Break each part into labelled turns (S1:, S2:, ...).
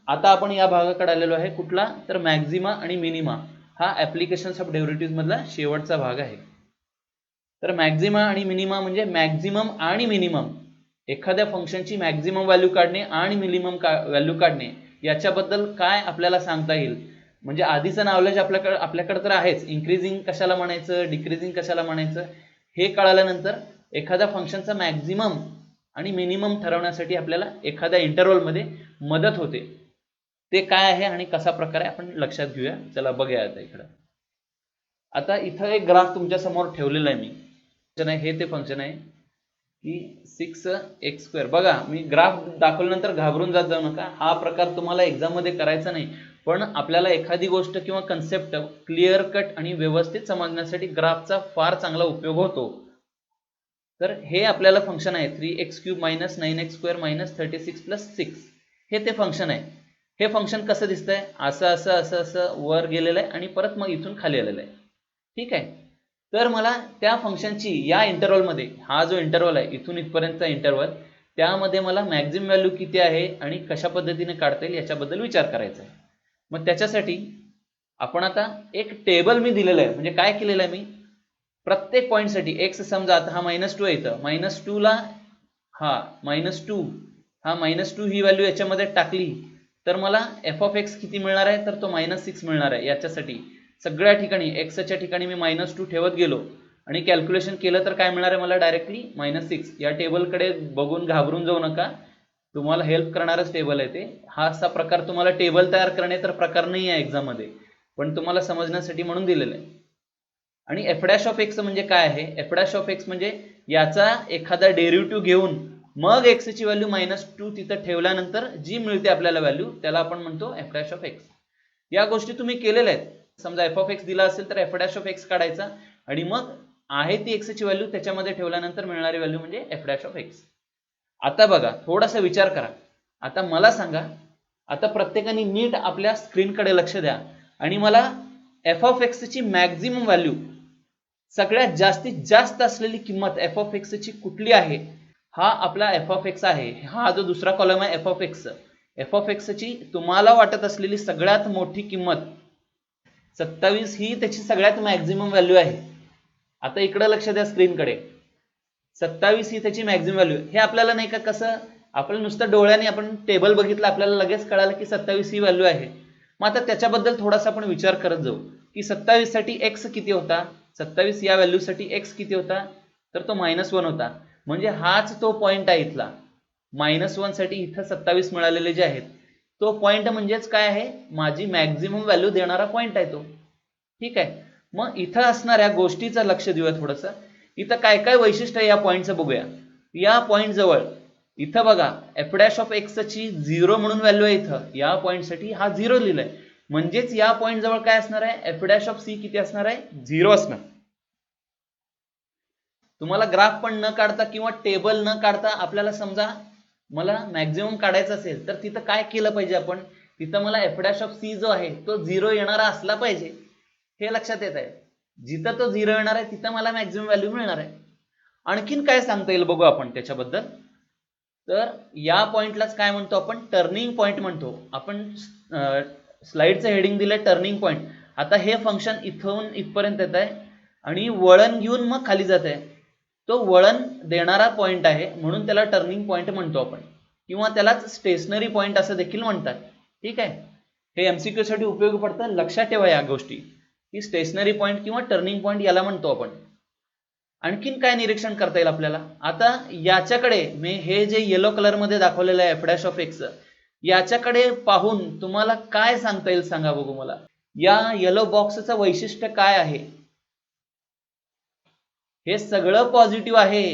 S1: आता आपण या भागाकडे आलेलो आहे, कुठला तर मॅक्झिमा आणि मिनिमा हा ऍप्लिकेशन्स ऑफ डेरिव्हेटिव्ह मधला शेवटचा भाग आहे. तर मॅक्झिमा आणि मिनिमा म्हणजे मॅक्झिमम आणि मिनिमम, एखाद्या फंक्शनची मॅक्झिमम व्हॅल्यू काढणे आणि मिनिमम व्हॅल्यू काढणे याच्याबद्दल काय आपल्याला सांगता येईल. म्हणजे आधीचं नॉलेज आपल्याकडे तर आहेच, इन्क्रीजिंग कशाला म्हणायचं, डिक्रीजिंग कशाला म्हणायचं हे कळाल्यानंतर एखाद्या फंक्शनचा मॅक्झिमम आणि मिनिमम ठरवण्यासाठी आपल्याला एखाद्या इंटरव्हलमध्ये मदत होते. ते काय आहे आणि कशा प्रकारे आपण लक्षात घेऊया. चला बघूया आता इकडं. आता इथं एक ग्राफ तुमच्या समोर ठेवलेला आहे मी. हे ते फंक्शन आहे की 6x². बघा मी ग्राफ दाखवल्यानंतर घाबरून जाऊ नका, हा प्रकार तुम्हाला एक्झाम मध्ये करायचा नाही, पण आपल्याला एखादी गोष्ट किंवा कन्सेप्ट क्लिअर कट आणि व्यवस्थित समजण्यासाठी ग्राफचा फार चांगला उपयोग होतो. तर हे आपल्याला फंक्शन आहे 3x³ - 9x² - 36 + 6. हे ते फंक्शन आहे. हे फंक्शन कसं दिसतंय, असं असं असं असं वर गेलेलं आहे आणि परत मग इथून खाली आलेलं आहे. ठीक आहे. तर मला त्या फंक्शनची या इंटरव्हलमध्ये, हा जो इंटरव्हल आहे इथून इथपर्यंतचा इंटरव्हल, त्यामध्ये मला मॅक्झिमम व्हॅल्यू किती आहे आणि कशा पद्धतीने काढता येईल याच्याबद्दल विचार करायचा आहे. मग त्याच्यासाठी आपण आता एक टेबल मी दिलेलं आहे. म्हणजे काय केलेलं आहे मी, प्रत्येक पॉईंटसाठी एक्स समजा आता हा -2 आहे, इथं -2 ला हा -2 हा -2 ही व्हॅल्यू याच्यामध्ये टाकली तर मला f(x) किती मिळणार आहे, तर तो -6 मिळणार आहे. याच्यासाठी सगळ्या ठिकाणी एक्सच्या ठिकाणी मी -2 ठेवत गेलो आणि कॅल्क्युलेशन केलं तर काय मिळणार आहे मला, डायरेक्टली -6. या टेबलकडे बघून घाबरून जाऊ नका, तुम्हाला हेल्प करणारच टेबल आहे ते. हा असा प्रकार तुम्हाला टेबल तयार करणे तर प्रकार नाही आहे एक्झाम मध्ये, पण तुम्हाला समजण्यासाठी म्हणून दिलेलं आहे. आणि f' म्हणजे काय आहे, f' म्हणजे याचा एखादा डेरिव्हेटिव्ह घेऊन मग x ची व्हॅल्यू -2 तिथं ठेवल्यानंतर जी मिळते आपल्याला व्हॅल्यू त्याला आपण म्हणतो f'. या गोष्टी तुम्ही केलेल्या आहेत. समजा f(x) दिला असेल तर f' काढायचा आणि मग आहे ती x ची व्हॅल्यू त्याच्यामध्ये ठेवल्यानंतर मिळणारी व्हॅल्यू म्हणजे f'. आता बघा थोडासा विचार करा. आता मला सांगा, आता प्रत्येकाने नीट आपल्या स्क्रीनकडे लक्ष द्या आणि मला f(x) ची मॅक्झिमम व्हॅल्यू, सगळ्यात जास्तीत जास्त असलेली किंमत f(x) ची कुठली आहे. हा आपला f(x) आहे. हा जो दुसरा कॉलम आहे f(x) ची तुम्हाला वाटत असलेली सगळ्यात मोठी किंमत 27 ही त्याची सगळ्यात मॅक्झिमम व्हॅल्यू आहे. आता इकडे लक्ष द्या स्क्रीनकडे, 27 ही त्याची मॅक्झिमम व्हॅल्यू. हे आपल्याला नाही का कसं, आपण नुसतं डोळ्याने आपण टेबल बघितलं आपल्याला लगेच कळालं की 27 ही व्हॅल्यू आहे. मग आता त्याच्याबद्दल थोडासा आपण विचार करत जाऊ की 27 साठी x किती होता, 27 या व्हॅल्यू साठी x किती होता, तर तो -1 होता. म्हणजे हाच तो पॉइंट आहे इथला. -1 साठी इथं 27 मिळालेले जे आहेत, तो पॉइंट म्हणजेच काय आहे, माझी मॅक्झिमम व्हॅल्यू देणारा पॉइंट आहे तो. ठीक आहे. मग इथं असणाऱ्या गोष्टीचं लक्ष देऊया थोडंसं. इथं काय काय वैशिष्ट्य आहे या पॉइंटचं बघूया. या पॉइंट जवळ इथं बघा f' ची 0 म्हणून व्हॅल्यू आहे. इथं या पॉइंटसाठी हा 0 लिहिलंय, म्हणजेच या पॉइंट जवळ काय असणार आहे, f' किती असणार आहे, 0 असणार. तुम्हाला ग्राफ पण न काढता किंवा टेबल न काढता आपल्याला समजा मला मॅक्झिमम काढायचं असेल तर तिथं काय केलं पाहिजे आपण, तिथं मला f' जो आहे तो 0 येणारा असला पाहिजे. हे लक्षात येत आहे. जिथं तो 0 येणार आहे तिथं मला मॅक्झिमम व्हॅल्यू मिळणार आहे. आणखीन काय सांगता येईल बघू आपण त्याच्याबद्दल. तर या पॉइंटलाच काय म्हणतो आपण, टर्निंग पॉइंट म्हणतो आपण. स्लाइडचं हेडिंग दिलंय टर्निंग पॉइंट. आता हे फंक्शन इथून इथपर्यंत येत आहे आणि वळण घेऊन मग खाली जात आहे. तो वळण देणारा पॉइंट आहे म्हणून त्याला टर्निंग पॉइंट म्हणतो आपण, किंवा त्यालाच स्टेशनरी पॉइंट असं देखील म्हणतात. ठीक आहे. हे एमसीक्यू साठी उपयोगी पडतं, लक्षात ठेवा या गोष्टी की स्टेशनरी पॉइंट किंवा टर्निंग पॉइंट याला म्हणतो आपण. आणखीन काय निरीक्षण करता येईल आपल्याला. आता याच्याकडे मी हे जे येलो कलर मध्ये दाखवलेलं आहे f', याच्याकडे पाहून तुम्हाला काय सांगता येईल सांगा बघू मला. या येलो बॉक्सचं वैशिष्ट्य काय आहे, हे सगळं पॉझिटिव्ह आहे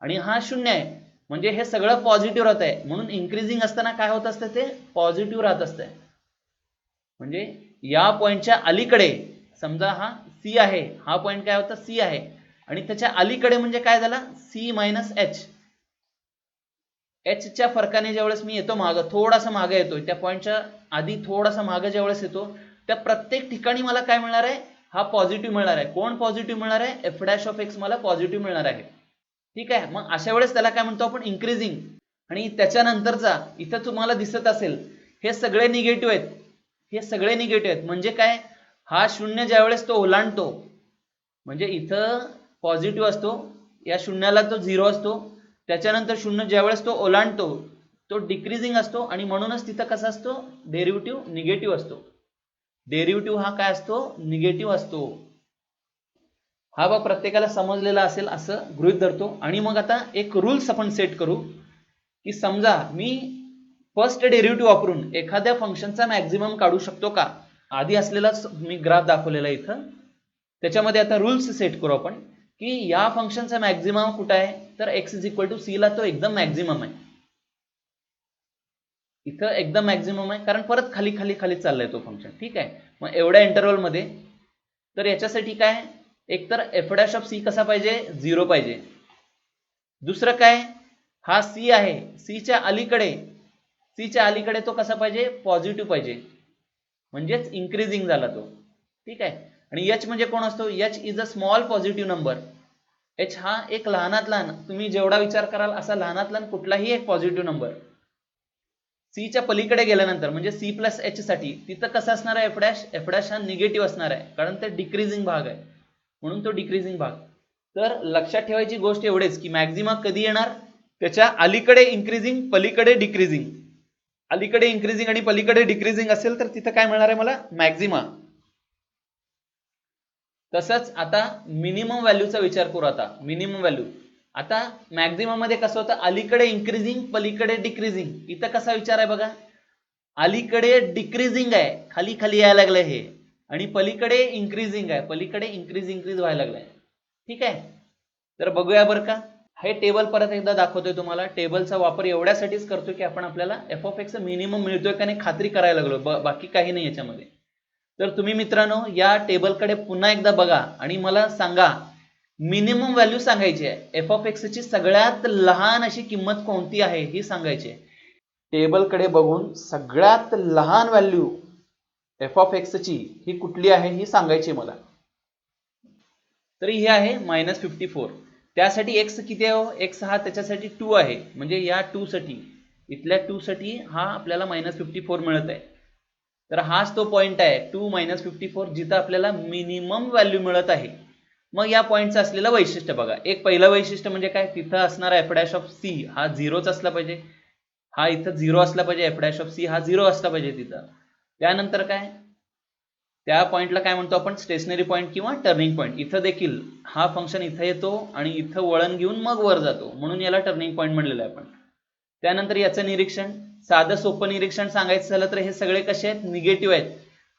S1: आणि हा 0 आहे. म्हणजे हे सगळं पॉझिटिव्ह राहत आहे, म्हणून इन्क्रीजिंग असताना काय होत असतं, ते पॉझिटिव्ह राहत असते. म्हणजे या पॉइंटच्या अलीकडे समजा हा C आहे, हा पॉइंट काय होता, C आहे, आणि त्याच्या अलीकडे म्हणजे काय झाला, C - H. H च्या फरकाने ज्यावेळेस मी येतो मागं, थोडासा मागे येतोय, त्या पॉइंटच्या आधी थोडासा मागे ज्यावेळेस येतो, त्या प्रत्येक ठिकाणी मला काय मिळणार आहे, हा पॉझिटिव्ह मिळणार आहे. कोण पॉझिटिव्ह मिळणार आहे, f' मला पॉझिटिव्ह मिळणार आहे. ठीक आहे. मग अशा वेळेस त्याला काय म्हणतो आपण, इन्क्रीजिंग. आणि त्याच्यानंतरचा इथं तुम्हाला दिसत असेल हे सगळे निगेटिव्ह आहेत, हे सगळे निगेटिव्ह आहेत. म्हणजे काय, हा शून्य ज्यावेळेस तो ओलांडतो म्हणजे इथं पॉझिटिव्ह असतो, या शून्याला तो 0 असतो, त्याच्यानंतर शून्य ज्यावेळेस तो ओलांडतो तो डिक्रीजिंग असतो आणि म्हणूनच तिथं कसा असतो, डेरिव्हेटिव्ह निगेटिव्ह असतो. डेरिव्हेटिव्ह हा काय असतो, निगेटिव्ह असतो. हा बघ प्रत्येकाला समजलेला असेल असं गृहीत धरतो. आणि मग आता एक रूल्स आपण सेट करू की समजा मी फर्स्ट डेरिव्हेटिव्ह वापरून एखाद्या फंक्शनचा मॅक्झिमम काढू शकतो का. आधी असलेला मी ग्राफ दाखवलेला इथं, त्याच्यामध्ये आता रूल्स सेट करू आपण की या फंक्शनचा मॅक्झिमम कुठं आहे, तर x is equal to C ला तो एकदम मॅक्झिमम आहे. इथं एकदम मॅक्झिमम आहे कारण परत खाली खाली खाली चाललाय तो फंक्शन. ठीक आहे, मग एवढ्या इंटरवल मध्ये तर याच्यासाठी काय, एकतर एफ डॅश ऑफ सी कसा पाहिजे, 0 पाहिजे. दुसरं काय, हा सी आहे, सीच्या अलीकडे तो कसा पाहिजे, पॉझिटिव्ह पाहिजे, म्हणजेच इन्क्रीजिंग झाला तो. ठीक आहे, आणि एच म्हणजे कोण असतो, H is a small positive number. H हा एक लहानात लहान, तुम्ही जेवढा विचार कराल असा लहानात लहान कुठलाही एक पॉझिटिव्ह नंबर. सीच्या पलीकडे गेल्यानंतर म्हणजे सी प्लस एच साठी तिथं कसं असणार आहे, एफ डॅश हा निगेटिव्ह असणार आहे कारण ते डिक्रीजिंग भाग आहे, म्हणून तो डिक्रीजिंग भाग. तर लक्षात ठेवायची गोष्ट एवढेच की मॅक्झिमा कधी येणार, त्याच्या अलीकडे इन्क्रीजिंग पलीकडे डिक्रीजिंग, अलीकडे इन्क्रीजिंग आणि पलीकडे डिक्रीजिंग असेल तर तिथं काय मिळणार आहे मला, मॅक्झिमा. तसंच आता मिनिमम व्हॅल्यूचा विचार करू. आता मिनिमम व्हॅल्यू, आता मॅक्झिमम मध्ये कसं होतं, अलीकडे इन्क्रीजिंग पलीकडे डिक्रीजिंग. इथं कसा विचार आहे बघा, अलीकडे डिक्रीजिंग आहे, खाली खाली यायला लागलंय हे, आणि पलीकडे इन्क्रीजिंग आहे, पलीकडे इन्क्रीज व्हायला लागलाय. ठीक आहे, तर बघूया बरं का. हे टेबल परत एकदा दाखवतोय तुम्हाला. टेबलचा वापर एवढ्यासाठीच करतोय की आपण आपल्याला एफ ऑफ एक्स मिनिमम मिळतोय का नाही खात्री करायला लागलो, बाकी काही नाही याच्यामध्ये. तर तुम्ही मित्रांनो या टेबलकडे पुन्हा एकदा बघा आणि मला सांगा मिनिमम व्हॅल्यू सांगायची आहे, एफ ऑफ एक्स ची सगळ्यात लहान अशी किंमत कोणती आहे ही सांगायची आहे. टेबलकडे बघून सगळ्यात लहान व्हॅल्यू एफ ऑफ एक्स ची ही कुठली आहे ही सांगायची मला. तर ही आहे -54. त्यासाठी एक्स किती आहे, एक्स हा त्याच्यासाठी 2 आहे, म्हणजे या 2 साठी, इथल्या 2 साठी हा आपल्याला -54 मिळत आहे. तर हाच तो पॉइंट आहे 2 -54 जिथं आपल्याला मिनिमम व्हॅल्यू मिळत आहे. मग या पॉइंटचं असलेलं वैशिष्ट्य बघा. एक पहिलं वैशिष्ट्य म्हणजे काय, तिथं असणारा एफ डॅश ऑफ सी हा 0च असला पाहिजे, हा इथं 0 असला पाहिजे, एफ डॅश ऑफ सी हा 0 असला पाहिजे तिथं. त्यानंतर काय, त्या पॉइंटला काय म्हणतो आपण, स्टेशनरी पॉइंट किंवा टर्निंग पॉइंट. इथं देखील हा फंक्शन इथं येतो आणि इथं वळण घेऊन मग वर जातो, म्हणून याला टर्निंग पॉइंट म्हणलेलं आहे आपण. त्यानंतर याचं निरीक्षण, साधं सोपं निरीक्षण सांगायचं झालं तर हे सगळे कसे आहेत, निगेटिव्ह आहेत,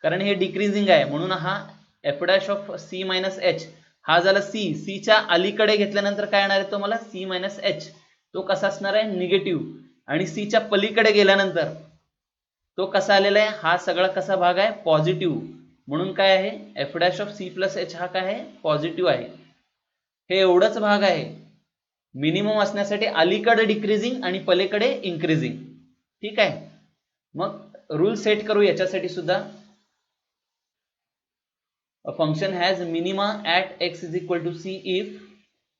S1: कारण हे डिक्रीजिंग आहे. म्हणून हा F dash of C minus H हा झाला सी, सीच्या अलीकडे घेतल्यानंतर काय येणार आहे तो मला, सी मायनस एच, तो कसा असणार आहे, निगेटिव्ह. आणि सीच्या पलीकडे गेल्यानंतर तो कसा आलेला आहे, हा सगळा कसा भाग आहे, पॉझिटिव्ह. म्हणून काय आहे, F dash of C plus H हा काय आहे, पॉझिटिव्ह आहे. हे एवढंच भाग आहे मिनिमम असण्यासाठी, अलीकडे डिक्रीजिंग आणि पलीकडे इन्क्रीजिंग. ठीक आहे, मग रूल सेट करू याच्यासाठी सुद्धा. A function has minima at x is equal to c if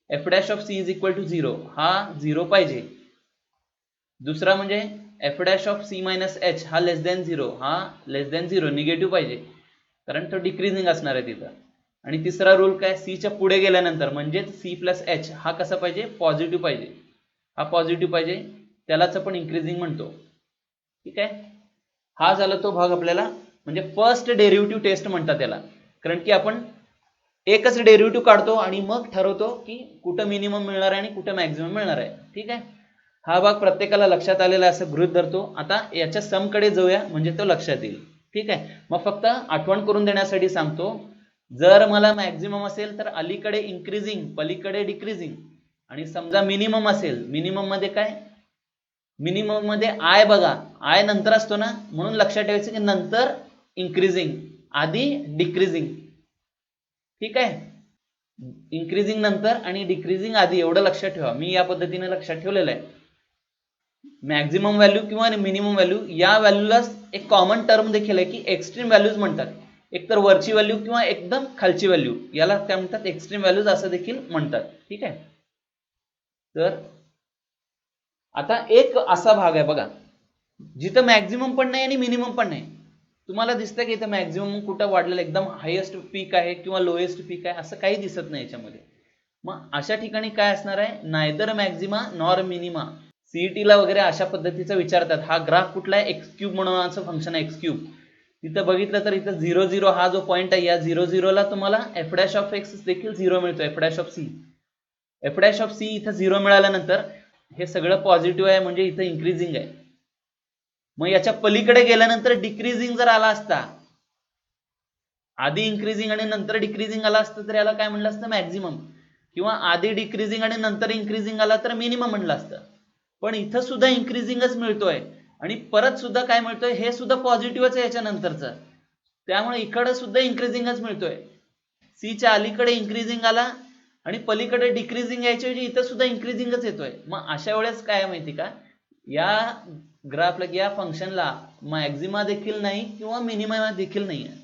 S1: f dash of c is equal to 0, हा 0 पाहिजे. दुसरा म्हणजे f dash of c minus h हा लेस दॅन 0, हा लेस दॅन 0 निगेटिव्ह पाहिजे कारण तो डिक्रीजिंग असणार आहे तिथं. आणि तिसरा रूल काय, c च्या पुढे गेल्यानंतर म्हणजे c प्लस h हा कसा पाहिजे, पॉझिटिव्ह पाहिजे, हा पॉझिटिव्ह पाहिजे, त्यालाच आपण इन्क्रीजिंग म्हणतो. ठीक आहे, हा झाला तो भाग आपल्याला, म्हणजे फर्स्ट डेरिव्हेटिव्ह टेस्ट म्हणतात त्याला, कारण की आपण एकच डेरिव्हेटिव्ह काढतो आणि मग ठरवतो की कुठं मिनिमम मिळणार आहे आणि कुठं मॅक्झिमम मिळणार आहे. ठीक आहे, हा भाग प्रत्येकाला लक्षात आलेला असं गृहीत धरतो. आता याच्या सम कडे जाऊया म्हणजे तो लक्षात येईल. ठीक आहे, मग फक्त आठवण करून देण्यासाठी सांगतो, जर मला मॅक्झिमम असेल तर अलीकडे इन्क्रीजिंग पलीकडे डिक्रीजिंग, आणि समजा मिनिमम असेल, मिनिमम मध्ये काय, मिनिमम मध्ये आय बघा, आय नंतर असतो ना, म्हणून लक्षात ठेवायचं की नंतर इन्क्रीजिंग आधी डिक्रीजिंग. ठीक आहे, इन्क्रीजिंग नंतर आणि डिक्रीजिंग आधी, एवढं लक्षात ठेवा. मी या पद्धतीने लक्षात ठेवलेलं आहे. मॅक्झिमम व्हॅल्यू किंवा मिनिमम व्हॅल्यू या व्हॅल्यूला एक कॉमन टर्म देखील आहे की एक्स्ट्रीम व्हॅल्यूज म्हणतात. एकतर वरची व्हॅल्यू किंवा एकदम खालची व्हॅल्यू, याला काय म्हणतात, एक्स्ट्रीम व्हॅल्यूज असं देखील म्हणतात. ठीक आहे, तर आता एक असा भाग आहे बघा जिथं मॅक्झिमम पण नाही आणि मिनिमम पण नाही. तुम्हाला दिसतंय की इथं मॅक्झिमम कुठं वाढलेलं एकदम हायेस्ट पीक आहे किंवा लोएस्ट पीक आहे असं काही दिसत नाही याच्यामध्ये. मग अशा ठिकाणी काय असणार आहे, नायदर मॅक्झिमा नॉर मिनिमा. सीईटीला वगैरे अशा पद्धतीचं विचारतात. हा ग्राफ कुठला आहे, एक्स क्यूब म्हणून फंक्शन आहे एक्स क्यूब. तिथं बघितलं तर इथं 0 0 हा जो पॉईंट आहे या 0 0 ला तुम्हाला एफ डॅश ऑफ एक्स देखील 0 मिळतो. F dash of C, F dash of C इथं 0 मिळाल्यानंतर हे सगळं पॉझिटिव्ह आहे म्हणजे इथं इन्क्रीजिंग आहे. मग याच्या पलीकडे गेल्यानंतर डिक्रीजिंग जर आला असता, आधी इन्क्रीजिंग आणि नंतर डिक्रीजिंग आला असतं तर याला काय म्हणलं असतं, मॅक्झिमम. किंवा आधी डिक्रीजिंग आणि नंतर इन्क्रीजिंग आला तर मिनिमम म्हणलं असतं. पण इथं सुद्धा इन्क्रीजिंगच मिळतोय आणि परत सुद्धा काय मिळतोय, हे सुद्धा पॉझिटिव्हच आहे याच्या नंतरचं. त्यामुळे इकडे सुद्धा इन्क्रीजिंगच मिळतोय. सीच्या अलीकडे इन्क्रीजिंग आला आणि पलीकडे डिक्रीजिंग यायच्या ऐवजी इथं सुद्धा इन्क्रीजिंगच येतोय. मग अशा वेळेस काय माहिती का, या ग्राफला या फंक्शनला मॅक्झिमा देखील नाही किंवा मिनिमा देखील नाही आहे.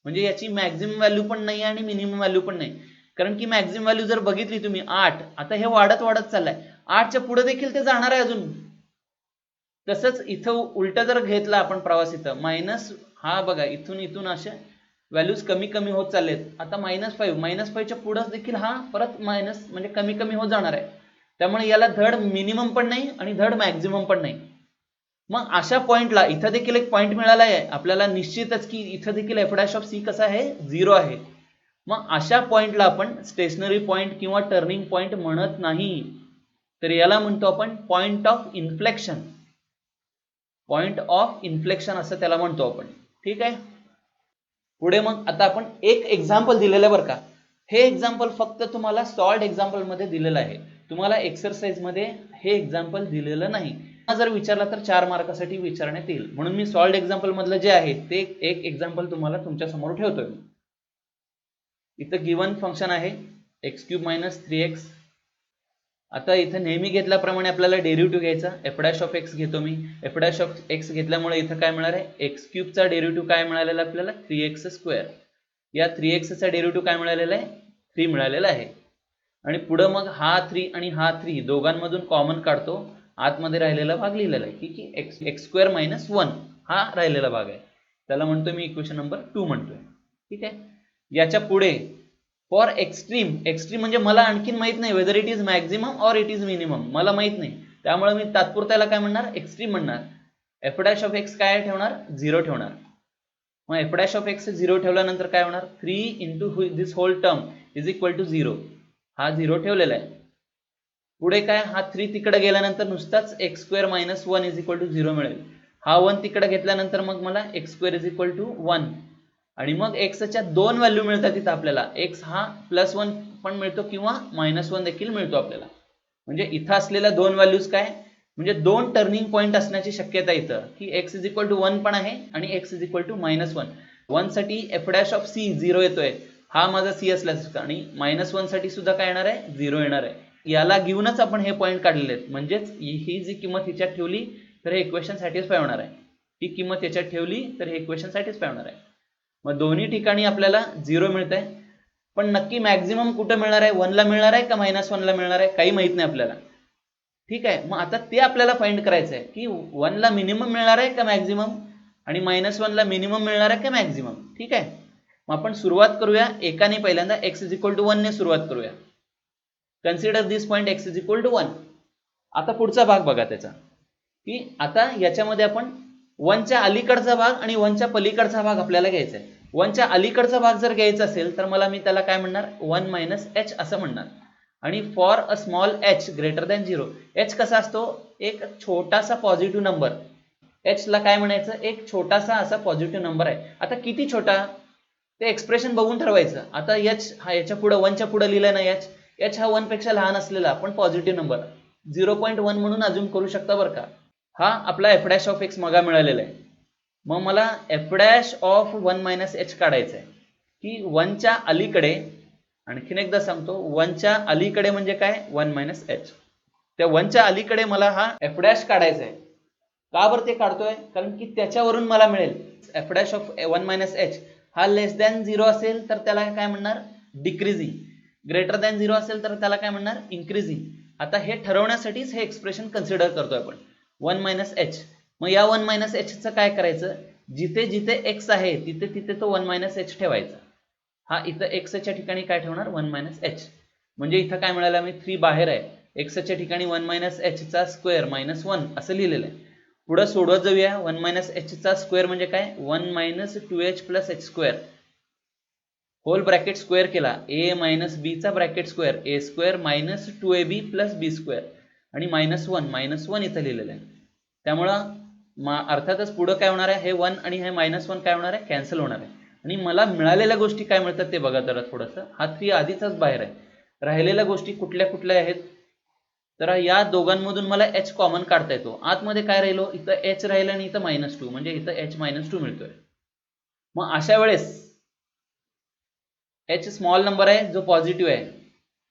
S1: म्हणजे याची मॅक्झिमम व्हॅल्यू पण नाही आणि मिनिमम व्हॅल्यू पण नाही. कारण की मॅक्झिमम व्हॅल्यू जर बघितली तुम्ही 8, आता हे वाढत वाढत चाललंय, 8च्या पुढे देखील ते जाणार आहे अजून. तसंच इथं उलट जर घेतला आपण प्रवास, इथं मायनस, हा बघा इथून अशा व्हॅल्यूज कमी कमी होत चाललेत. आता -5च्या पुढे देखील हा परत मायनस म्हणजे कमी कमी होत जाणार आहे. त्यामुळे याला धड मिनिमम पण नाही आणि धड मॅक्झिमम पण नाही. मग अशा पॉइंटला इथं देखील एक पॉइंट मिळाला आहे आपल्याला निश्चितच की इथं देखील एफ डॅश ऑफ सी कसा आहे, 0 आहे. मग अशा पॉइंटला आपण स्टेशनरी पॉइंट किंवा टर्निंग पॉइंट म्हणत नाही, तर याला म्हणतो आपण point of inflection. Point of inflection असं त्याला म्हणतो आपण. ठीक आहे. पुढे मग आता आपण एक एक्झाम्पल दिलेलं आहे बरं का. हे एक्झाम्पल फक्त तुम्हाला सॉल्व्ड एक्झाम्पल मध्ये दिलेलं आहे, तुम्हाला एक्सरसाइज मध्ये हे एक्झाम्पल दिलेलं नाही. जर विचारला तर 4 मार्कासाठी विचारण्यात येईल, म्हणून मी सॉल्व्ड एक्झाम्पल मधलं जे आहे ते एक एक्झाम्पल तुम्हाला तुमच्या समोर ठेवतोय. इथं गिवन फंक्शन आहे x³ - 3x. आता इथं नेहमी घेतल्याप्रमाणे आपल्याला डेरिव्हेटिव्ह घ्यायचा. एफ डॅश ऑफ एक्स घेतो मी. एफ डॅश ऑफ एक्स घेतल्यामुळे इथं काय मिळणार आहे, x³ चा डेरिव्हेटिव्ह काय मिळालेला आपल्याला, 3x². या 3x चा डेरिव्हेटिव्ह काय मिळालेला आहे, 3 मिळालेला आहे. आणि पुढं मग हा 3 आणि हा 3 दोघांमधून कॉमन काढतो, आतमध्ये राहिलेला भाग लिहिलेला आहे की x² - 1 हा राहिलेला भाग आहे, त्याला म्हणतोय मी इक्वेशन नंबर 2 म्हणतोय. ठीक आहे. याच्या पुढे फॉर एक्स्ट्रीम, एक्स्ट्रीम म्हणजे मला आणखीन माहित नाही वेदर इट इज मॅक्झिमम और इट इज मिनिमम, मला माहित नाही, त्यामुळे मी तात्पुरत्याला काय म्हणणार, एक्स्ट्रीम म्हणणार. एफ डॅश ऑफ एक्स काय ठेवणार, 0 ठेवणार. मग एफ डॅश ऑफ एक्स 0 ठेवल्यानंतर काय होणार, 3 into this whole term is equal to 0. हा 0 ठेवलेला आहे. पुढे काय, हा 3 तिकडे गेल्यानंतर नुसताच x² - 1 इज इक्वल टू 0 मिळेल. हा 1 तिकडे घेतल्यानंतर मग मला x² इज इक्वल टू 1. आणि मग एक्सच्या 2 व्हॅल्यू मिळतात इथं आपल्याला. एक्स हा +1 पण मिळतो किंवा -1 देखील मिळतो आपल्याला. म्हणजे इथं असलेल्या 2 व्हॅल्यूज काय, म्हणजे 2 टर्निंग पॉइंट असण्याची शक्यता इथं की x इज इक्वल टू 1 पण आहे आणि x इज इक्वल टू -1. 1 साठी एफ डॅश ऑफ सी 0 येतोय, हा माझा सी असल्यास, आणि -1 साठी सुद्धा काय येणार आहे, 0 येणार आहे. याला घेऊनच आपण हे पॉइंट काढलेले आहेत. म्हणजेच ही जी किंमत हिच्यात ठेवली तर हे इक्वेशन सॅटिस्फाय होणार आहे, ही किंमत याच्यात ठेवली तर हे इक्वेशन सॅटिस्फाय होणार आहे. मग दोन्ही ठिकाणी आपल्याला 0 मिळत आहे. पण नक्की मॅक्झिमम कुठं मिळणार आहे, 1 ला मिळणार आहे का -1 ला मिळणार आहे, काही माहित नाही आपल्याला. ठीक आहे. मग आता ते आपल्याला फाइंड करायचं आहे की 1 ला मिनिमम मिळणार आहे का मॅक्झिमम, आणि -1 ला मिनिमम मिळणार आहे का मॅक्झिमम. ठीक आहे. मग आपण सुरुवात करूया एकाने, पहिल्यांदा x इज इक्वल टू 1 ने सुरुवात करूया. Consider this point x is equal to 1. आता पुढचा भाग बघा त्याचा, की आता याच्यामध्ये आपण 1 च्या अलीकडचा भाग आणि 1 च्या पलीकडचा भाग आपल्याला घ्यायचा आहे. 1 च्या अलीकडचा भाग जर घ्यायचा असेल तर मला मी त्याला काय म्हणणार, 1 - h असं म्हणणार. आणि for a small h greater than 0, h कसा असतो, एक छोटासा पॉझिटिव्ह नंबर. h ला काय म्हणायचं, एक छोटासा असा पॉझिटिव्ह नंबर आहे. आता किती छोटा ते एक्सप्रेशन बघून ठरवायचं. आता h हा याच्या पुढे 1 च्या पुढे लिहिला ना, h हा 1 पेक्षा लहान असलेला पण पॉझिटिव्ह नंबर 0.1 म्हणून अजून करू शकता बरं का. हा आपला एफ डॅश ऑफ एक्स मगा मिळालेला आहे. मग मला एफ डॅश ऑफ 1 - h काढायचं आहे की 1 च्या अलीकडे. आणखीन एकदा सांगतो, 1 च्या अलीकडे म्हणजे काय, 1 - h. त्या 1 च्या अलीकडे मला हा एफ डॅश काढायचा आहे. का बरं ते काढतोय, कारण की त्याच्यावरून मला मिळेल एफ डॅश ऑफ 1 - h हा लेस दॅन 0 असेल तर त्याला काय म्हणणार, डिक्रीजिंग. ग्रेटर दॅन 0 असेल तर त्याला काय म्हणणार, इन्क्रीजिंग. आता हे ठरवण्यासाठीच हे एक्सप्रेशन कन्सिडर करतोय आपण 1 मायनस एच. मग या 1 मायनस एचचं काय करायचं, जिथे जिथे एक्स आहे तिथे तिथे तो 1 मायनस एच ठेवायचा. हा इथं एक्सच्या ठिकाणी काय ठेवणार 1 मायनस एच. म्हणजे इथं काय मिळालं, मी 3 बाहेर आहे, एक्सच्या ठिकाणी 1 मायनस एचचा स्क्वेअर मायनस 1 असं लिहिलेलं आहे. पुढे सोडवत जाऊया. 1 मायनस एचचा स्क्वेअर म्हणजे काय 1 minus 2h plus H square whole bracket square केला, ए मायनस बी चा bracket square A square minus 2ab plus B square आणि मायनस 1 इथं लिहिलेलं आहे. त्यामुळं अर्थातच पुढं काय होणार आहे, हे 1 आणि हे मायनस 1 काय होणार आहे, कॅन्सल होणार आहे. आणि मला मिळालेल्या गोष्टी काय मिळतात ते बघा जरा थोडंसं. हा 3 आधीचाच बाहेर आहे. राहिलेल्या गोष्टी कुठल्या कुठल्या आहेत, तर या दोघांमधून मला एच कॉमन काढता येतो. आतमध्ये काय राहिलो, इथं एच राहिलं आणि इथं -2 म्हणजे इथं एच -2 मिळतोय. मग अशा वेळेस एच स्मॉल नंबर आहे जो पॉझिटिव्ह आहे,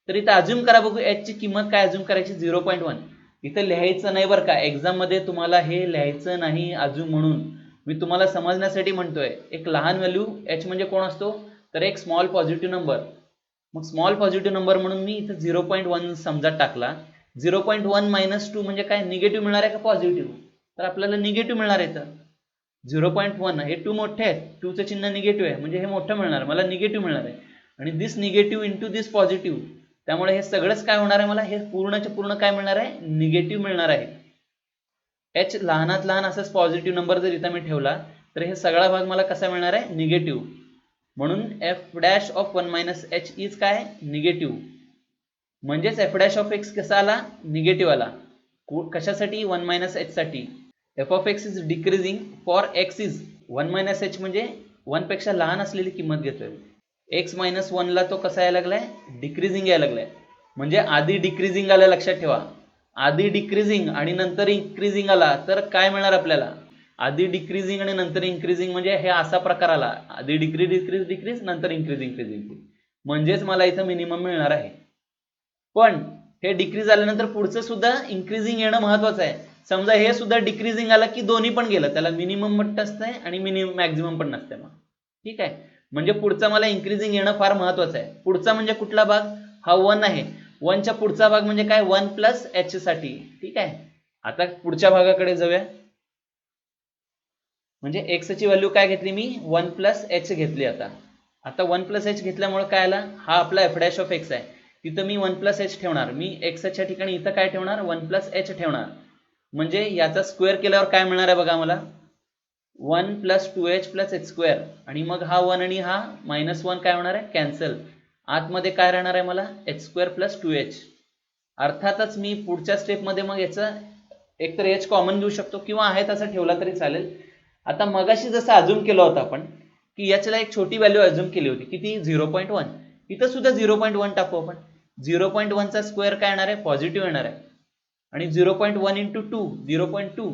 S1: तर इथं अज्युम करा बघू एच ची किंमत काय अज्युम करायची 0.1. इथं लिहायचं नाही बरं का, एक्झाम मध्ये तुम्हाला हे लिहायचं नाही अज्युम म्हणून, मी तुम्हाला समजण्यासाठी म्हणतोय. एक लहान व्हॅल्यू एच म्हणजे कोण असतो, तर एक स्मॉल पॉझिटिव्ह नंबर. मग स्मॉल पॉझिटिव्ह नंबर म्हणून मी इथं 0.1 समजा टाकला. 0.1 -2 म्हणजे काय, निगेटिव्ह मिळणार आहे का पॉझिटिव्ह, तर आपल्याला निगेटिव्ह मिळणार आहे. तर 0.1 हे 2 मोठे आहेत, 2 चं चिन्ह निगेटिव्ह आहे म्हणजे हे मोठं मिळणार, मला निगेटिव्ह मिळणार आहे. आणि दिस निगेटिव्ह इंटू दिस पॉझिटिव्ह, त्यामुळे हे सगळंच काय होणार आहे, मला हे पूर्णचे पूर्ण काय मिळणार आहे, निगेटिव्ह मिळणार आहे. एच लहानात लहान असाच पॉझिटिव्ह नंबर जर इथं मी ठेवला तर हे सगळा भाग मला कसा मिळणार आहे, निगेटिव्ह. म्हणून F dash of 1 minus H is काय, निगेटिव्ह. म्हणजेच एफ डॅश ऑफ एक्स कसा आला, निगेटिव्ह आला. कशासाठी, 1 मायनस एच साठी. F of x is decreasing for x is 1 minus H म्हणजे 1 पेक्षा लहान असलेली किंमत घेतोय. एक्स मायनस 1 ला तो कसा यायला लागलाय, डिक्रीजिंग यायला लागलाय. म्हणजे आधी डिक्रीजिंग आलं, लक्षात ठेवा. आधी डिक्रीजिंग आणि नंतर इन्क्रीजिंग आला तर काय मिळणार आपल्याला, आधी डिक्रीजिंग आणि नंतर इन्क्रीजिंग म्हणजे हे असा प्रकार आला, आधी डिक्रीज नंतर इन्क्रीजिंग. म्हणजेच मला इथं मिनिमम मिळणार आहे. पण हे डिक्रीज आल्यानंतर पुढचं सुद्धा इन्क्रीजिंग येणं महत्वाचं आहे. समजा हे सुद्धा डिक्रीजिंग आलं की दोन्ही पण गेलं, त्याला मिनिमम पण नसतंय आणि मॅक्झिमम पण नसतंय. मग ठीक आहे, म्हणजे पुढचा मला इन्क्रीजिंग येणं फार महत्वाचं आहे. पुढचा म्हणजे कुठला भाग, हा 1 आहे. 1 च्या पुढचा भाग म्हणजे काय, 1 प्लस एच साठी. ठीक आहे, आता पुढच्या भागाकडे जाऊया. म्हणजे एक्स ची व्हॅल्यू काय घेतली मी, 1 प्लस एच घेतली. आता 1 प्लस एच घेतल्यामुळे काय आला, हा आपला एफ डॅश ऑफ एक्स आहे. तिथं मी 1 प्लस एच ठेवणार, मी एक्सच्या ठिकाणी इथं काय ठेवणार, 1 प्लस एच ठेवणार. म्हणजे याचा स्क्वेअर केल्यावर काय मिळणार आहे बघा मला, 1 plus 2h plus H square. आणि मग हा 1 आणि हा -1 काय होणार आहे, कॅन्सल. आतमध्ये काय राहणार आहे मला, एच स्क्वेअर प्लस 2h. अर्थातच मी पुढच्या स्टेपमध्ये मग याचं एकतर एच कॉमन घेऊ शकतो किंवा आहे तसा ठेवला तरी चालेल. आता मगाशी जसं अज्युम केलं होतं आपण की याच्याला एक छोटी व्हॅल्यू अज्युम केली होती, किती, 0.1. इथं सुद्धा 0.1 टाकू आपण. 0.1 चा स्क्वेअर काय येणार आहे, पॉझिटिव्ह येणार आहे. आणि 0.1 इंटू 2 0.2.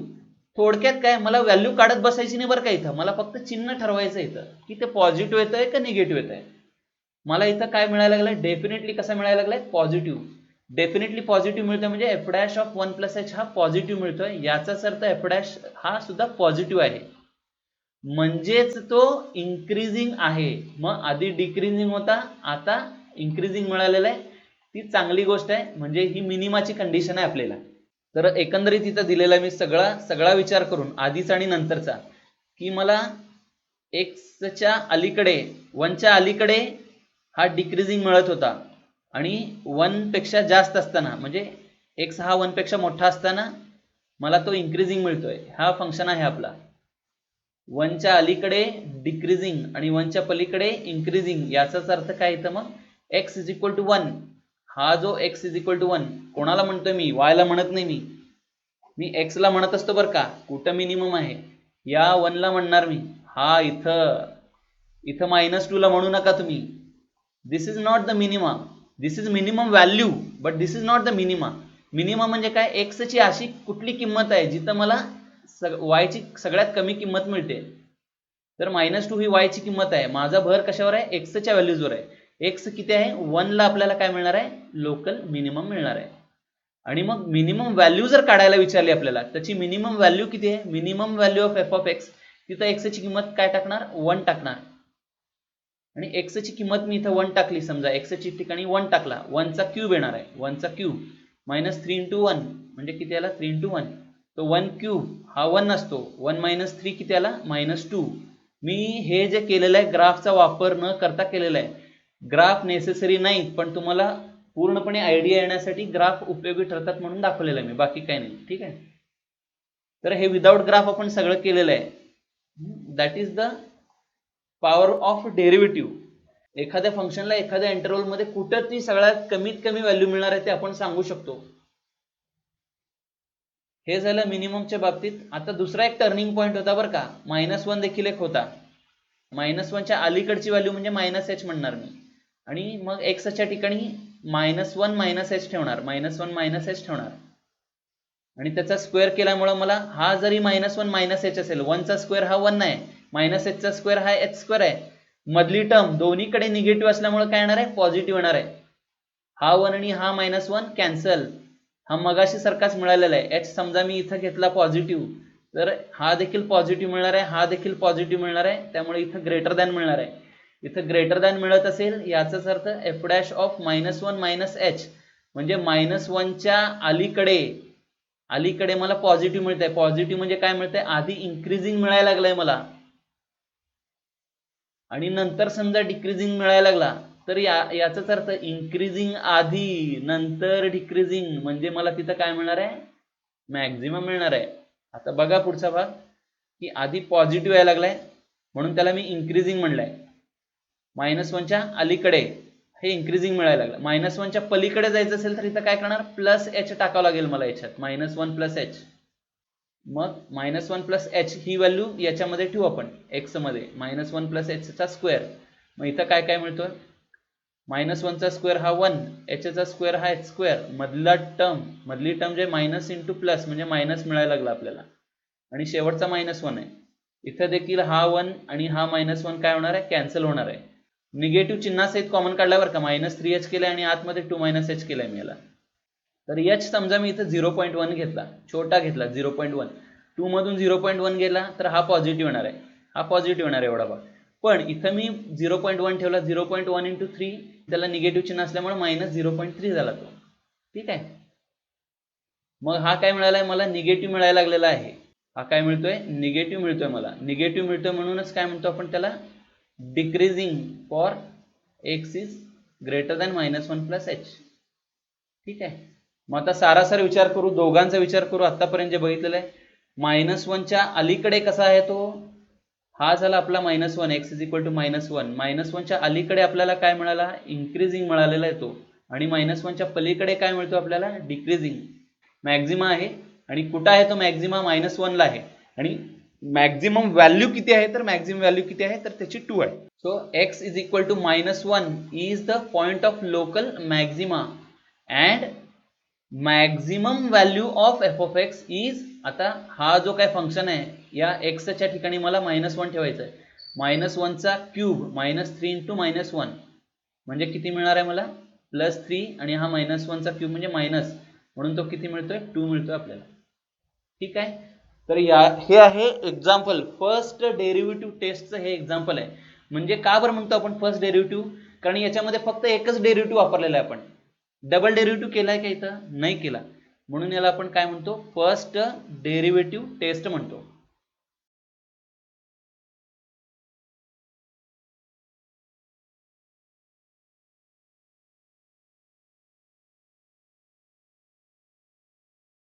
S1: थोडक्यात काय, मला व्हॅल्यू काढत बसायची नाही बरं का, इथं मला फक्त चिन्ह ठरवायचं इथं की ते पॉझिटिव्ह येतंय का निगेटिव्ह येतंय. मला इथं काय मिळायला लागलंय, डेफिनेटली कसा मिळायला लागलाय, पॉझिटिव्ह. डेफिनेटली पॉझिटिव्ह मिळतोय म्हणजे F dash of 1 plus H हा पॉझिटिव्ह मिळतोय. याचाच अर्थ एफ डॅश हा सुद्धा पॉझिटिव्ह आहे, म्हणजेच तो इन्क्रीजिंग आहे. मग आधी डिक्रीजिंग होता, आता इन्क्रीजिंग मिळालेला आहे. ती चांगली गोष्ट आहे, म्हणजे ही मिनिमाची कंडिशन आहे आपल्याला. तर एकंदरीत इथं दिलेला मी सगळा विचार करून आधीचा आणि नंतरचा, की मला एक्सच्या अलीकडे 1 च्या अलीकडे हा डिक्रीजिंग मिळत होता आणि 1 पेक्षा जास्त असताना म्हणजे एक्स हा 1 पेक्षा मोठा असताना मला तो इन्क्रीजिंग मिळतोय. हा फंक्शन आहे आपला. 1 च्या अलीकडे डिक्रीजिंग आणि 1 च्या पलीकडे इन्क्रीजिंग, याचाच अर्थ काय येतं मग, एक्स इज इक्वल टू 1. हा जो एक्स इज इक्वल टू 1 कोणाला म्हणतोय मी, वाय ला म्हणत नाही, मी एक्स ला म्हणत असतो बरं का. कुठं मिनिमम आहे, या 1 ला म्हणणार मी. हा इथं -2 ला म्हणू नका तुम्ही. This is not the minima, this is minimum value but this is not the minima. Minima म्हणजे काय, एक्स ची अशी कुठली किंमत आहे जिथं मला वाय ची सगळ्यात कमी किंमत मिळते. तर -2 ही वाय ची किंमत आहे. माझा भर कशावर आहे, एक्स च्या व्हॅल्यूजवर आहे. एक्स किती आहे, 1 ला आपल्याला काय मिळणार आहे, लोकल मिनिमम मिळणार आहे. आणि मग मिनिमम व्हॅल्यू जर काढायला विचारली आपल्याला, त्याची मिनिमम व्हॅल्यू किती आहे, minimum value of F of x, तिथं एक्स ची किंमत काय टाकणार, 1 टाकणार. आणि एक्स ची किंमत मी इथं 1 टाकली, समजा एक्स ची ठिकाणी 1 टाकला, 1 चा क्यूब येणार आहे, 1 चा क्यूब -3 इंटू 1 म्हणजे किती आला 3 इंटू 1. तो 1 क्यूब हा 1 असतो. 1 - 3 किती आला -2. मी हे जे केलेलं आहे ग्राफचा वापर न करता केलेला आहे. ग्राफ नेसेसरी नाही, पण तुम्हाला पूर्णपणे आयडिया येण्यासाठी ग्राफ उपयोगी ठरतात म्हणून दाखवलेलं आहे मी, बाकी काही नाही. ठीक आहे. तर हे विदाउट ग्राफ आपण सगळं केलेलं आहे. That is the power of derivative. एखाद्या फंक्शनला एखाद्या इंटरव्हलमध्ये कुठं ती सगळ्यात कमीत कमी व्हॅल्यू मिळणार आहे ते आपण सांगू शकतो. हे झालं मिनिममच्या बाबतीत. आता दुसरा एक टर्निंग पॉईंट होता बरं का, -1 देखील एक होता. -1च्या अलीकडची व्हॅल्यू म्हणजे -h म्हणणार मी, आणि मग एक्सच्या ठिकाणी -1 - h ठेवणार, -1 - h ठेवणार, आणि त्याचा स्क्वेअर केल्यामुळे मला हा जरी -1 - h असेल, 1 चा स्क्वेअर हा 1 आहे, -h चा स्क्वेअर हा h स्क्वेअर आहे, मधली टर्म दोन्हीकडे निगेटिव्ह असल्यामुळे काय येणार आहे पॉझिटिव्ह येणार आहे. हा 1 आणि हा -1 कॅन्सल. हा मगाशी सारखाच मिळालेला आहे. h समजा मी इथं घेतला पॉझिटिव्ह, तर हा देखील पॉझिटिव्ह मिळणार आहे, हा देखील पॉझिटिव्ह मिळणार आहे, त्यामुळे इथं ग्रेटर दॅन मिळणार आहे. इथं ग्रेटर दॅन मिळत असेल याचाच अर्थ f' ऑफ -1 - h म्हणजे -1च्या अलीकडे मला पॉझिटिव्ह मिळतंय. पॉझिटिव्ह म्हणजे काय मिळतंय, आधी इन्क्रीजिंग मिळायला लागलंय मला, आणि नंतर समजा डिक्रीजिंग मिळायला लागला, तर याचाच अर्थ इन्क्रीजिंग आधी नंतर डिक्रीजिंग म्हणजे मला तिथं काय मिळणार आहे, मॅक्झिमम मिळणार आहे. आता बघा पुढचा भाग, की आधी पॉझिटिव्ह यायला लागलाय म्हणून त्याला मी इन्क्रीजिंग म्हणलंय. -1च्या अलीकडे हे इन्क्रीजिंग मिळायला लागलं. -1च्या पलीकडे जायचं असेल तर इथं काय करणार, +h टाकावं लागेल मला याच्यात, -1 + h. मग -1 + h ही व्हॅल्यू याच्यामध्ये ठेवू आपण x मध्ये, -1 + h चा स्क्वेअर. मग इथं काय काय मिळतोय, -1 चा स्क्वेअर हा 1, h चा स्क्वेअर हा h स्क्वेअर, मधली टर्म जे मायनस इंटू प्लस म्हणजे मायनस मिळायला लागला आपल्याला, आणि शेवटचा -1 आहे. इथं देखील हा 1 आणि हा -1 काय होणार आहे, कॅन्सल होणार आहे. निगेटिव्ह चिन्हासहित कॉमन काढल्यावर का -3h केलंय आणि आतमध्ये 2 - h केलंय मी याला. तर h समजा मी इथं 0.1 घेतला, छोटा घेतला 0.1, 2 मधून 0.1 गेला तर हा पॉझिटिव्ह येणार आहे, हा पॉझिटिव्ह येणार आहे एवढा भाग. पण इथं मी 0.1 ठेवला, 0.1 इंटू 3 त्याला निगेटिव्ह चिन्ह असल्यामुळे -0.3 झाला तो. ठीक आहे. मग हा काय मिळालाय मला, निगेटिव्ह मिळायला लागलेला आहे. हा काय मिळतोय, निगेटिव्ह मिळतोय मला. निगेटिव्ह मिळतोय म्हणूनच काय म्हणतो आपण त्याला, decreasing for x is greater than -1 + h. ठीक आहे. मग आता सारासार विचार करू, दोघांचा विचार करू. आतापर्यंत जे बघितलेलं आहे, -1च्या अलीकडे कसा आहे तो, हा झाला आपला -1, x इज इक्वल टू -1. -1च्या अलीकडे आपल्याला काय मिळाला, इन्क्रीजिंग मिळालेला आहे तो, आणि -1च्या पलीकडे काय मिळतो आपल्याला, डिक्रीजिंग. मॅक्झिमा आहे, आणि कुठं आहे तो मॅक्झिमा, -1 ला आहे, आणि मॅक्झिमम व्हॅल्यू किती आहे, तर मॅक्झिमम व्हॅल्यू किती आहे, तर त्याची 2 आहे. So x is equal to -1 is the point of local maxima and maximum value of f of x is, आता हा जो काय फंक्शन आहे या x च्या ठिकाणी मला -1 ठेवायचं आहे. -1 चा क्यूब -3 इंटू -1 म्हणजे किती मिळणार आहे मला, +3, आणि हा -1 चा क्यूब म्हणजे मायनस, म्हणून तो किती मिळतोय, 2 मिळतोय आपल्याला. ठीक आहे. तर हे आहे एक्झाम्पल, फर्स्ट डेरिव्हेटिव्ह टेस्टचं हे एक्झाम्पल आहे. म्हणजे का बरं म्हणतो आपण फर्स्ट डेरिव्हेटिव्ह, कारण याच्यामध्ये फक्त एकच डेरिव्हेटिव्ह वापरलेला आहे आपण, डबल डेरिव्हेटिव्ह केलाय का इथं, नाही केला, म्हणून याला आपण काय म्हणतो, फर्स्ट डेरिव्हेटिव्ह टेस्ट म्हणतो.